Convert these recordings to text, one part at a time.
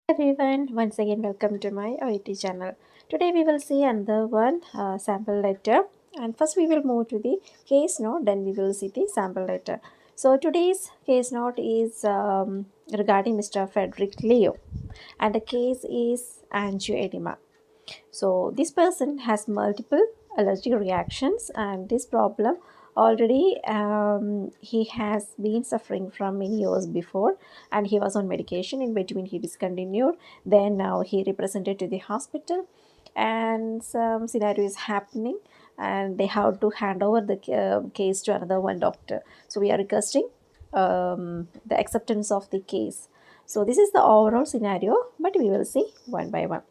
Everyone, once again welcome to my Oet channel. Today we will see another one sample letter, and first we will move to the case note, then we will see the sample letter. So today's case note is regarding Mr. Frederic Leo, and the case is angioedema. So this person has multiple allergic reactions, and this problem already he has been suffering from many years before, and he was on medication. In between he discontinued, then now he represented to the hospital, and some scenario is happening, and they have to hand over the case to another one doctor. So we are requesting the acceptance of the case. So this is the overall scenario, but we will see one by one.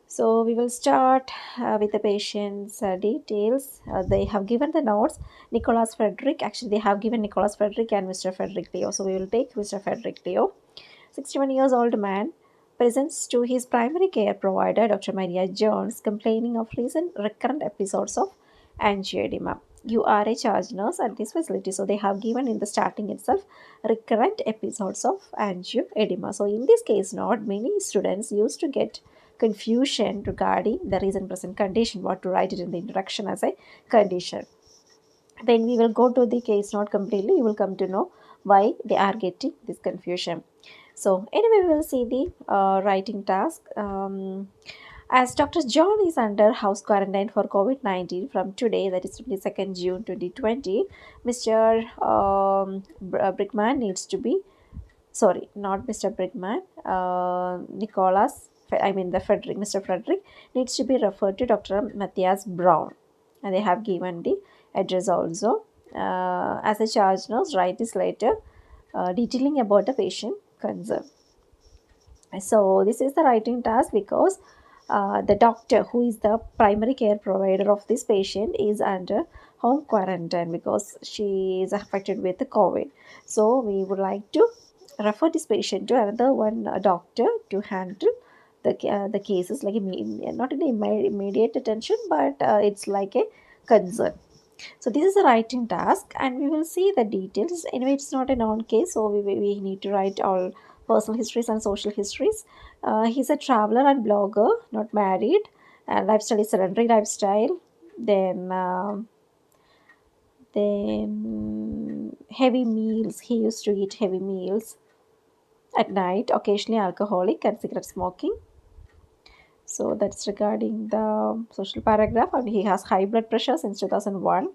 So we will start with the patient's details. They have given the notes. Nicholas Frederic, actually they have given Nicholas Frederic and Mr. Frederic Leo. So we will take Mr. Frederic Leo. 61 years old man presents to his primary care provider, Dr. Maria Jones, complaining of recent recurrent episodes of angioedema. You are a charge nurse at this facility. So they have given in the starting itself recurrent episodes of angioedema. So in this case, not many students used to get confusion regarding the recent present condition, what to write it in the introduction as a condition. When we will go to the case note completely, you will come to know why they are getting this confusion. So anyway, we will see the writing task. As Dr. John is under house quarantine for COVID-19 from today, that is 22nd June 2020, Mr. Brickman needs to be, sorry, not Mr. Brickman, Mr. Frederick needs to be referred to Dr. Matthias Brown. And they have given the address also. As a charge nurse, write this letter detailing about the patient concern. So this is the writing task because the doctor who is the primary care provider of this patient is under home quarantine because she is affected with the COVID. So we would like to refer this patient to another one doctor to handle the cases, like not in immediate attention, but it's like a concern. So this is a writing task, and we will see the details. Anyway, it's not a known case, so we need to write all personal histories and social histories. He's a traveler and blogger, not married, and lifestyle is sedentary lifestyle. Then heavy meals. He used to eat heavy meals at night, occasionally alcoholic and cigarette smoking. So that's regarding the social paragraph, and he has high blood pressure since 2001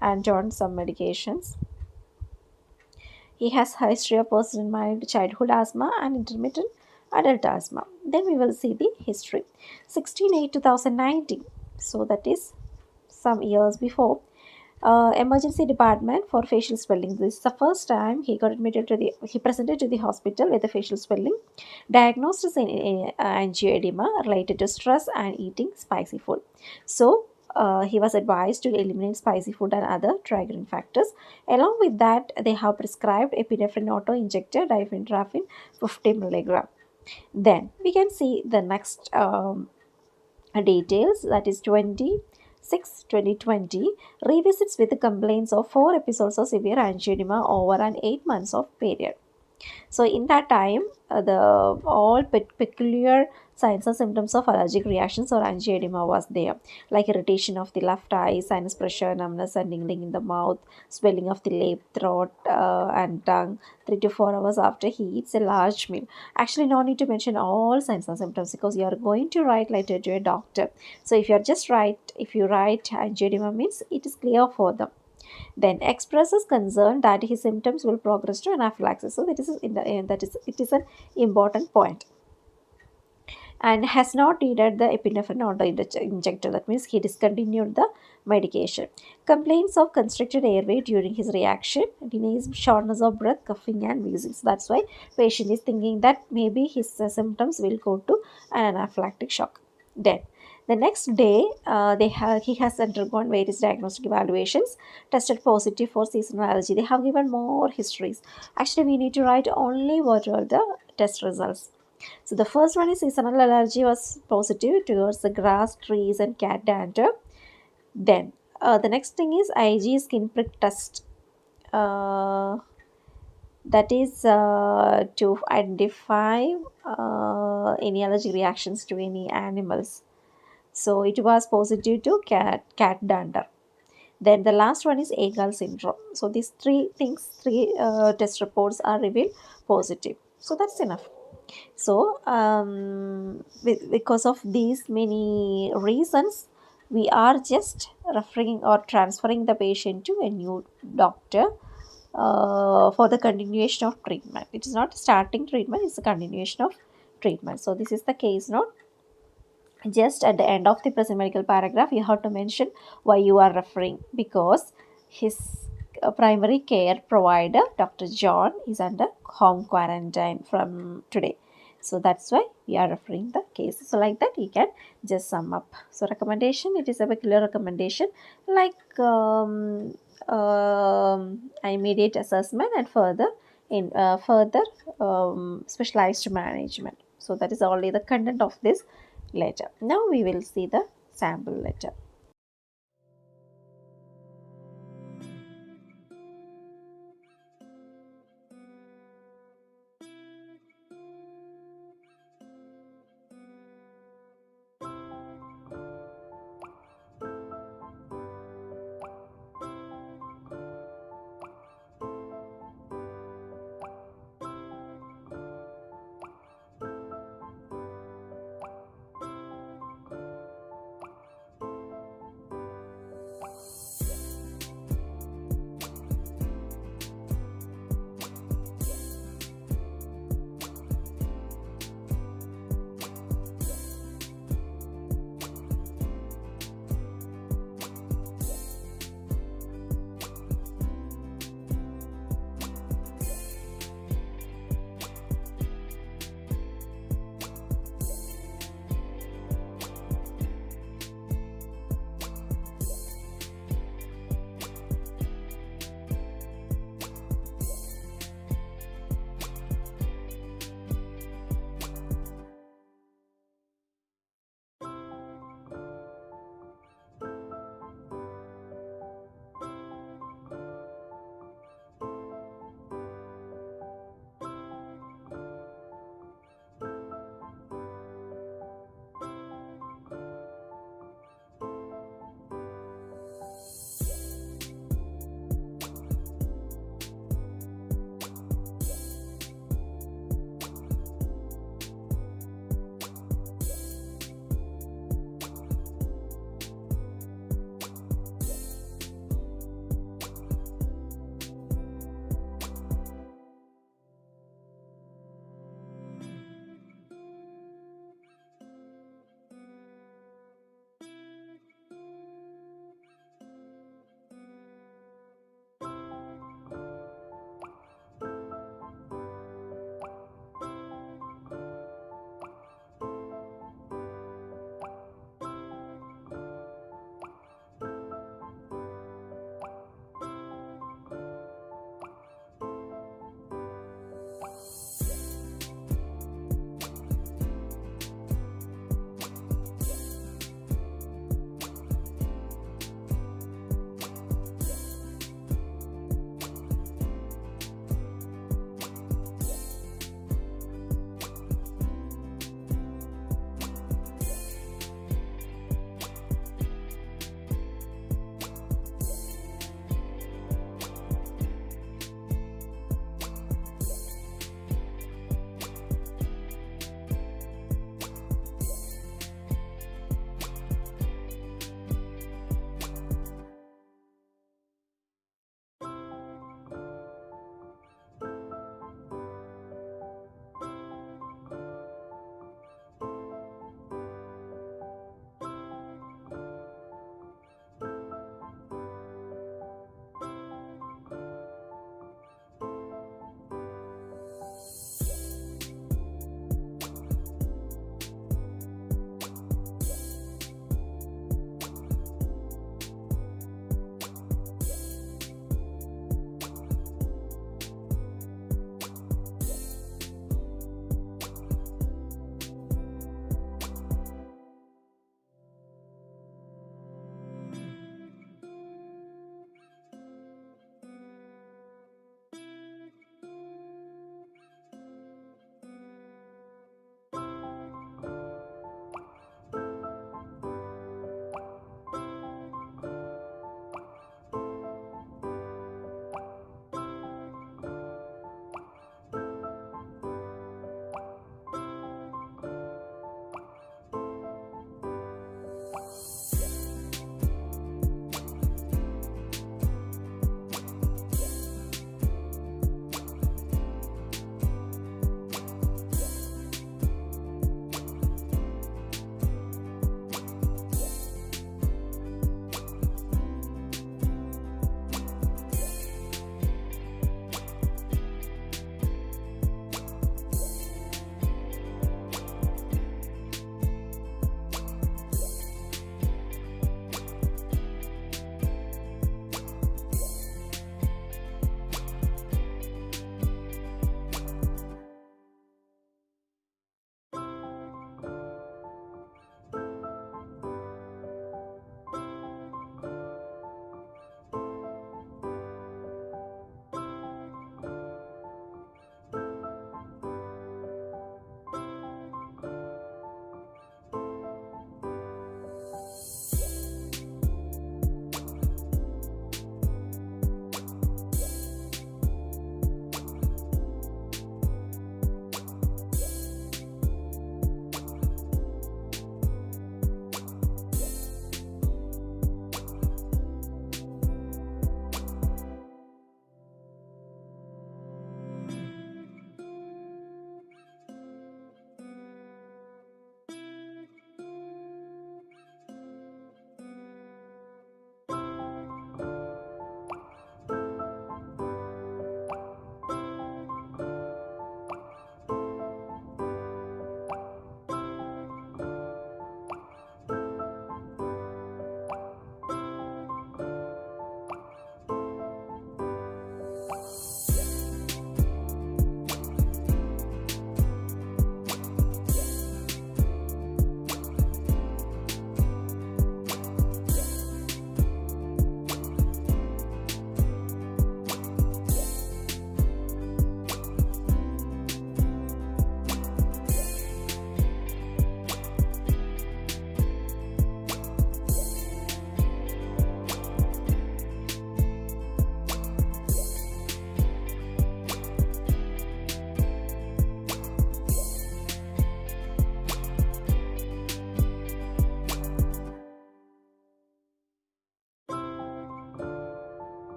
and on some medications. He has a history of persistent mild childhood asthma and intermittent adult asthma. Then we will see the history. 16/8/2019. So that is some years before. Emergency department for facial swelling. This is the first time he got admitted to the. He presented to the hospital with a facial swelling. Diagnosed as angioedema related to stress and eating spicy food. So he was advised to eliminate spicy food and other triggering factors. Along with that, they have prescribed epinephrine auto-injector diphenhydramine 50 milligram. Then we can see the next details, that is 2020 revisits with the complaints of 4 episodes of severe angioedema over an 8 months of period. So in that time, the all peculiar signs and symptoms of allergic reactions or angioedema was there, like irritation of the left eye, sinus pressure, numbness and tingling in the mouth, swelling of the lip, throat, and tongue. 3 to 4 hours after he eats a large meal. Actually, no need to mention all signs and symptoms because you are going to write later to a doctor. So if you write angioedema means it is clear for them. Then expresses concern that his symptoms will progress to anaphylaxis. So that is it is an important point. And has not needed the epinephrine auto-injector. That means he discontinued the medication. Complaints of constricted airway during his reaction, denies shortness of breath, coughing and wheezing. So that's why patient is thinking that maybe his symptoms will go to an anaphylactic shock. Then the next day, he has undergone various diagnostic evaluations, tested positive for seasonal allergy. They have given more histories. Actually, we need to write only what are the test results. So the first one is seasonal allergy was positive towards the grass, trees, and cat dander. Then the next thing is IG skin prick test. Uh, that is to identify any allergic reactions to any animals. So it was positive to cat dander. Then the last one is Agal syndrome. So these three things, three test reports are revealed positive. So that's enough. So because of these many reasons, we are just referring or transferring the patient to a new doctor for the continuation of treatment. It is not starting treatment, it's a continuation of treatment. So this is the case note. Just at the end of the present medical paragraph, you have to mention why you are referring, because his primary care provider, Dr. John, is under home quarantine from today. So that's why we are referring the case. So like that you can just sum up. So recommendation, it is a peculiar recommendation, like immediate assessment and further specialized management. So that is only the content of this letter. Now we will see the sample letter.